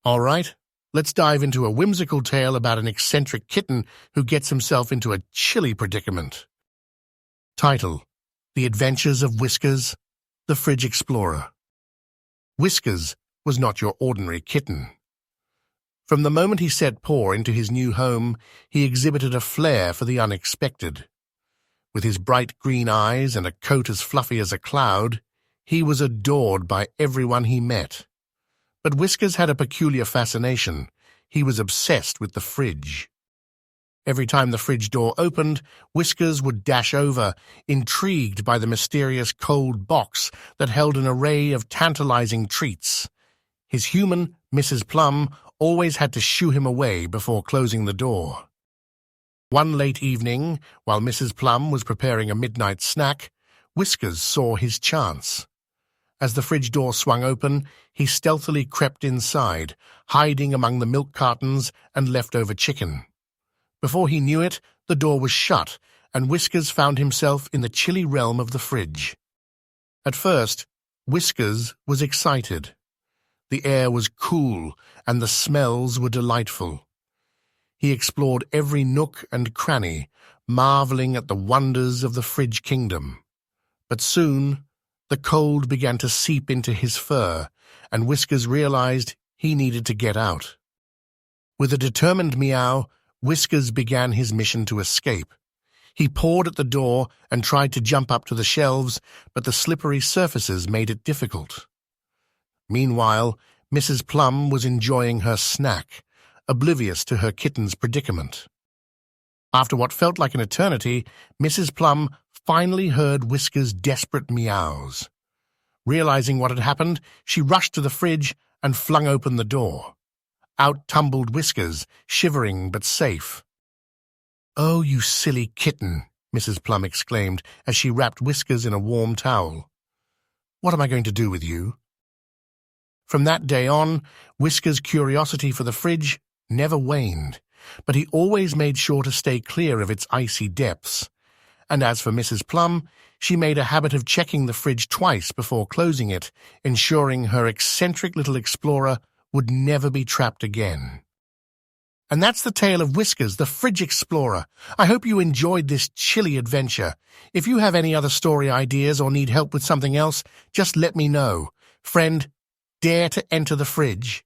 All right, let's dive into a whimsical tale about an eccentric kitten who gets himself into a chilly predicament. Title: The Adventures of Whiskers, the Fridge Explorer. Whiskers was not your ordinary kitten. From the moment he set paw into his new home, he exhibited a flair for the unexpected. With his bright green eyes and a coat as fluffy as a cloud, he was adored by everyone he met. But Whiskers had a peculiar fascination. He was obsessed with the fridge. Every time the fridge door opened, Whiskers would dash over, intrigued by the mysterious cold box that held an array of tantalizing treats. His human, Mrs. Plum, always had to shoo him away before closing the door. One late evening, while Mrs. Plum was preparing a midnight snack, Whiskers saw his chance. As the fridge door swung open, he stealthily crept inside, hiding among the milk cartons and leftover chicken. Before he knew it, the door was shut, and Whiskers found himself in the chilly realm of the fridge. At first, Whiskers was excited. The air was cool, and the smells were delightful. He explored every nook and cranny, marveling at the wonders of the fridge kingdom. But soon, the cold began to seep into his fur, and Whiskers realized he needed to get out. With a determined meow, Whiskers began his mission to escape. He pawed at the door and tried to jump up to the shelves, but the slippery surfaces made it difficult. Meanwhile, Mrs. Plum was enjoying her snack, oblivious to her kitten's predicament. After what felt like an eternity, Mrs. Plum finally heard Whiskers' desperate meows. Realizing what had happened, she rushed to the fridge and flung open the door. Out tumbled Whiskers, shivering but safe. "Oh, you silly kitten," Mrs. Plum exclaimed as she wrapped Whiskers in a warm towel. "What am I going to do with you?" From that day on, Whiskers' curiosity for the fridge never waned, but he always made sure to stay clear of its icy depths. And as for Mrs. Plum, she made a habit of checking the fridge twice before closing it, ensuring her eccentric little explorer would never be trapped again. And that's the tale of Whiskers, the Fridge Explorer. I hope you enjoyed this chilly adventure. If you have any other story ideas or need help with something else, just let me know. Friend, dare to enter the fridge.